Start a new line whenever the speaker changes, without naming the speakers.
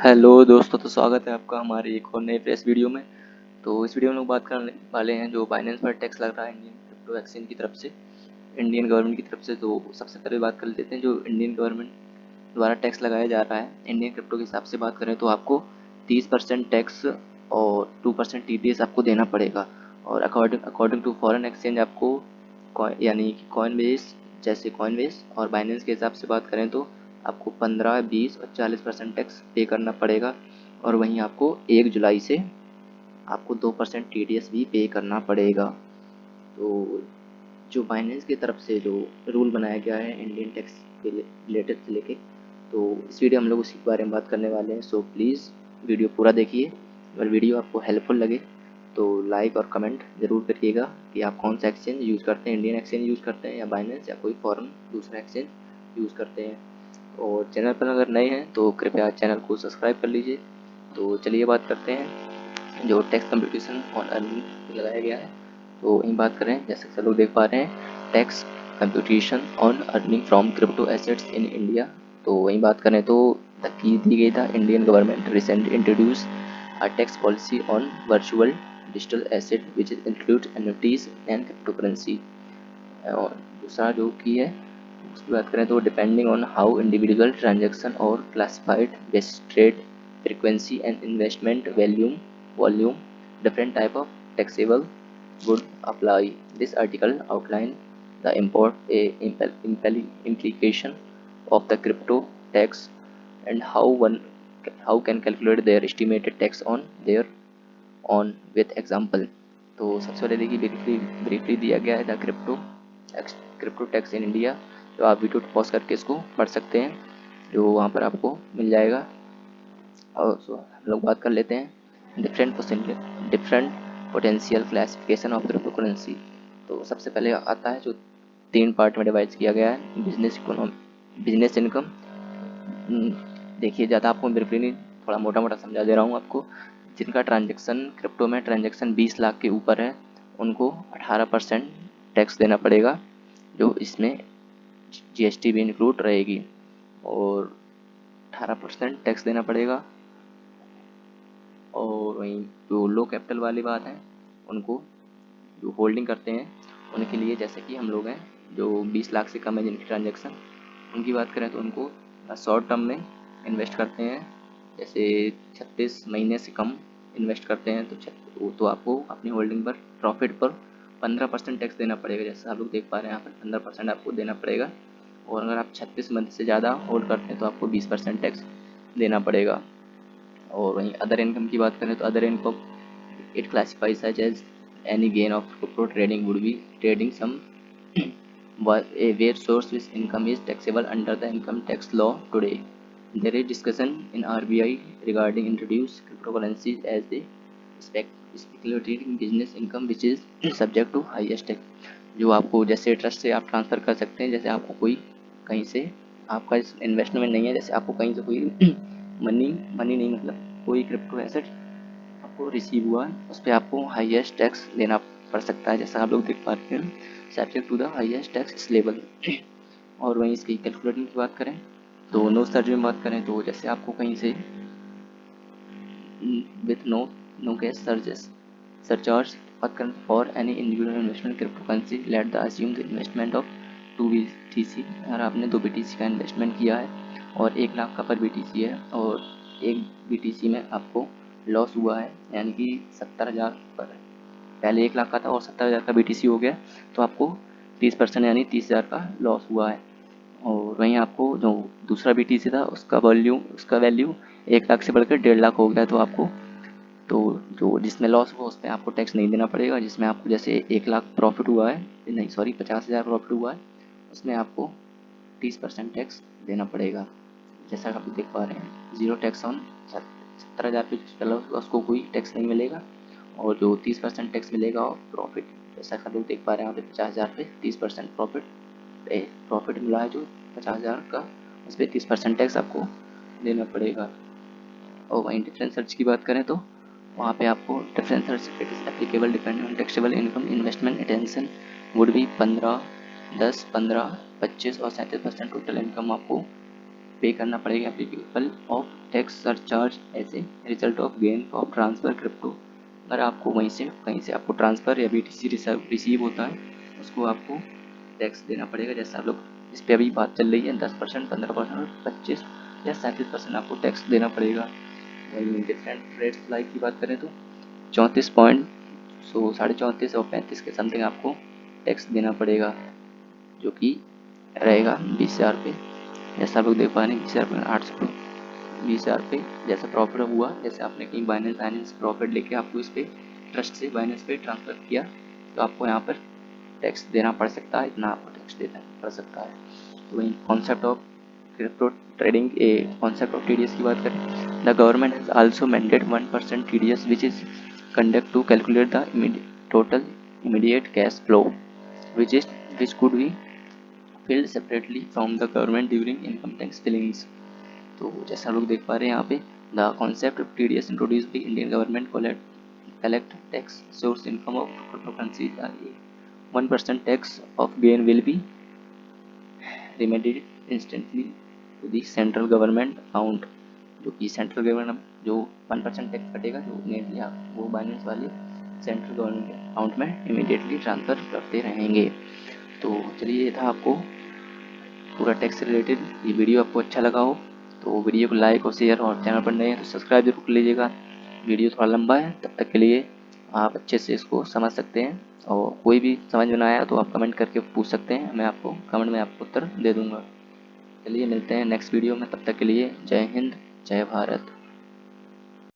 Hello दोस्तों, तो स्वागत है आपका हमारे एक और नए फ्रेश वीडियो में। तो इस वीडियो में लोग बात करने वाले हैं जो बाइनेंस पर टैक्स लग रहा है इंडियन क्रिप्टो एक्सचेंज की तरफ से, इंडियन गवर्नमेंट की तरफ से। तो सबसे पहले बात कर लेते हैं जो इंडियन गवर्नमेंट द्वारा टैक्स लगाया जा रहा है इंडियन क्रिप्टो के हिसाब से बात करें तो आपको 30% टैक्स और 2% TDS आपको देना पड़ेगा। और अकॉर्डिंग टू फॉरेन एक्सचेंज आपको यानी कि कॉइनबेस, जैसे कॉइनबेस और बाइनेंस के हिसाब से बात करें तो आपको 15, 20 और 40% टैक्स पे करना पड़ेगा। और वहीं आपको 1 जुलाई से आपको 2% TDS भी पे करना पड़ेगा। तो जो बाइनेंस की तरफ से जो रूल बनाया गया है इंडियन टैक्स के रिलेटेड से लेके, तो इस वीडियो हम लोग उसी के बारे में बात करने वाले हैं। सो प्लीज़ वीडियो पूरा देखिए। अगर वीडियो आपको हेल्पफुल लगे तो लाइक और कमेंट ज़रूर करिएगा कि आप कौन सा एक्सचेंज यूज़ करते हैं, इंडियन एक्सचेंज यूज़ करते हैं या बाइनेंस या कोई फॉरेन दूसरा एक्सचेंज यूज़ करते हैं। और चैनल पर अगर नए हैं तो कृपया चैनल को सब्सक्राइब कर लीजिए। तो चलिए बात करते हैं जो टैक्स कंपटीशन ऑन अर्निंग लगाया गया है, तो वहीं बात करें। जैसे सब लोग देख पा रहे हैं, tax competition on earning from crypto assets in India. तो वहीं बात करें तो की दी गई था Indian government recently introduce a tax policy on virtual digital asset which includes NFTs and cryptocurrency। और दूसरा जो की है उसकी बात करें तो depending on how individual transaction और classified based trade frequency and investment volume different type of taxable would apply. This article outline the implication of the crypto tax and how can calculate their estimated tax on their own with example। तो सबसे पहले देखिए briefly दिया गया है the crypto tax in India. तो आप video pause करके इसको पढ़ सकते हैं, जो वहाँ पर आपको मिल जाएगा। और हम लोग बात कर लेते हैं different potential classification of crypto currency. तो सबसे पहले आता है जो 3 पार्ट में डिवाइड किया गया है, बिजनेस इनकम। देखिए ज़्यादा आपको बिल्कुल नहीं, थोड़ा मोटा मोटा समझा दे रहा हूँ आपको। जिनका ट्रांजेक्शन क्रिप्टो में ट्रांजेक्शन 20 लाख के ऊपर है उनको 18% टैक्स देना पड़ेगा, जो इसमें GST भी इंक्लूड रहेगी। और 18% टैक्स देना पड़ेगा। और वहीं जो लो कैपिटल वाली बात है, उनको जो होल्डिंग करते हैं उनके लिए, जैसे कि हम लोग हैं जो 20 लाख से कम है जिनकी ट्रांजेक्शन, उनकी बात करें तो उनको शॉर्ट टर्म में इन्वेस्ट करते हैं, जैसे 36 महीने से कम इन्वेस्ट करते हैं तो आपको अपनी होल्डिंग पर प्रॉफिट पर 15% टैक्स देना पड़ेगा। जैसे आप लोग देख पा रहे हैं यहाँ पर 15% आपको देना पड़ेगा। और अगर आप 36 मंथ से ज़्यादा होल्ड करते हैं तो आपको 20% टैक्स देना पड़ेगा। और वहीं अदर इनकम की बात करें तो other income it classifies such as any gain of crypto trading would be trading some where source which income is taxable under the income tax law today. There is discussion in RBI regarding introduce cryptocurrencies as the speculative business income which is subject to highest tax। जो आपको जैसे trust से आप transfer कर सकते हैं, जैसे आपको कोई कहीं से आपका इन्वेस्टमेंट नहीं है, जैसे आपको कहीं से कोई मनी नहीं, मतलब कोई क्रिप्टो एसेट आपको रिसीव हुआ, उस पर आपको हाईएस्ट टैक्स देना पड़ सकता है, जैसा आप लोग देख पा रहे हैं, subject to the highest tax level. और वहीं इसकी कैलकुलेटिंग की बात करें तो नो सर्च में बात करें तो जैसे आपको कहीं से विथ नो कैश सरचार्ज बात करें for any individual investment crypto currency let the assume the investment of 2 BTC। अगर आपने 2 BTC का इन्वेस्टमेंट किया है और 1 लाख का पर BTC है और 1 BTC में आपको लॉस हुआ है, यानी कि 70,000 पर है, पहले 1 लाख का था और 70,000 का BTC हो गया, तो आपको 30% यानी 30,000 का लॉस हुआ है। और वहीं आपको जो दूसरा BTC था उसका वैल्यू 1 लाख से बढ़कर 1.5 लाख हो गया, तो आपको तो जो जिसमें लॉस हुआ उस पर आपको टैक्स नहीं देना पड़ेगा। जिसमें आपको जैसे 1 लाख प्रॉफिट हुआ है, नहीं सॉरी 50,000 प्रॉफिट हुआ है, उसमें आपको 30% टैक्स देना पड़ेगा। जैसा आप देख पा रहे हैं, जीरो टैक्स ऑन 70,000 पे चला उसको कोई टैक्स नहीं मिलेगा, और जो 30% टैक्स मिलेगा और प्रॉफिट, जैसा आप लोग देख पा रहे हैं यहाँ पे 50,000 पे 30% प्रॉफिट मिला है जो 50,000 का, उस पर 30% टैक्स आपको देना पड़ेगा। और वहीं डिफरेंस सर्च की बात करें तो वहाँ पे आपको difference certificate applicable depending on taxable income investment attention would be 15, 10, 15, 25 और 37% टोटल इनकम आपको पे करना पड़ेगा applicable of tax surcharge as a result of gain of transfer crypto. अगर आपको वहीं से कहीं से आपको ट्रांसफ़र या BTC रिसीव होता है, उसको आपको टैक्स देना पड़ेगा। जैसे आप लोग इस पर अभी बात चल रही है 10%, 15% और 25 या 37% आपको टैक्स देना पड़ेगा। वहीं डिफरेंट रेट्स लाइक की बात करें तो 34 पॉइंट 34.5 और 35 के समथिंग आपको टैक्स देना पड़ेगा, जो कि रहेगा 20,000 पे। जैसा आप लोग देख पा रहे हैं 20,000 पे 800 पे 20,000 पे जैसा प्रॉफिट हुआ, जैसे आपने कहीं बाइनेंस प्रॉफिट लेके आपको इस पे ट्रस्ट से बाइनेंस पे ट्रांसफ़र किया, तो आपको यहाँ पर टैक्स देना पड़ सकता है, इतना आपको टैक्स देना पड़ सकता है। तो वहीं concept of crypto trading concept of TDS की बात करें, the government has also mandate 1% TDS which is conduct to calculate the total immediate cash flow which could be filled separately from the government during income tax fillings। तो जैसा लोग देख पा रहे हैं यहाँ पे the concept of TDS introduce by Indian government collect tax source income of cryptocurrencies are 1% tax of gain will be remitted instantly to the central government account। जो कि सेंट्रल गवर्नमेंट जो 1% टैक्स कटेगा जो गेन या वो Binance वाले central government account में immediately transfer करते रहेंगे। तो चलिए, ये था आपको पूरा टैक्स से रिलेटेड। ये वीडियो आपको अच्छा लगा हो तो वीडियो को लाइक और शेयर, और चैनल पर नए हैं तो सब्सक्राइब जरूर कर लीजिएगा। वीडियो थोड़ा लंबा है, तब तक के लिए आप अच्छे से इसको समझ सकते हैं, और कोई भी समझ में ना आया तो आप कमेंट करके पूछ सकते हैं, मैं आपको कमेंट में आपको उत्तर दे दूँगा। चलिए मिलते हैं नेक्स्ट वीडियो में, तब तक के लिए जय हिंद, जय भारत।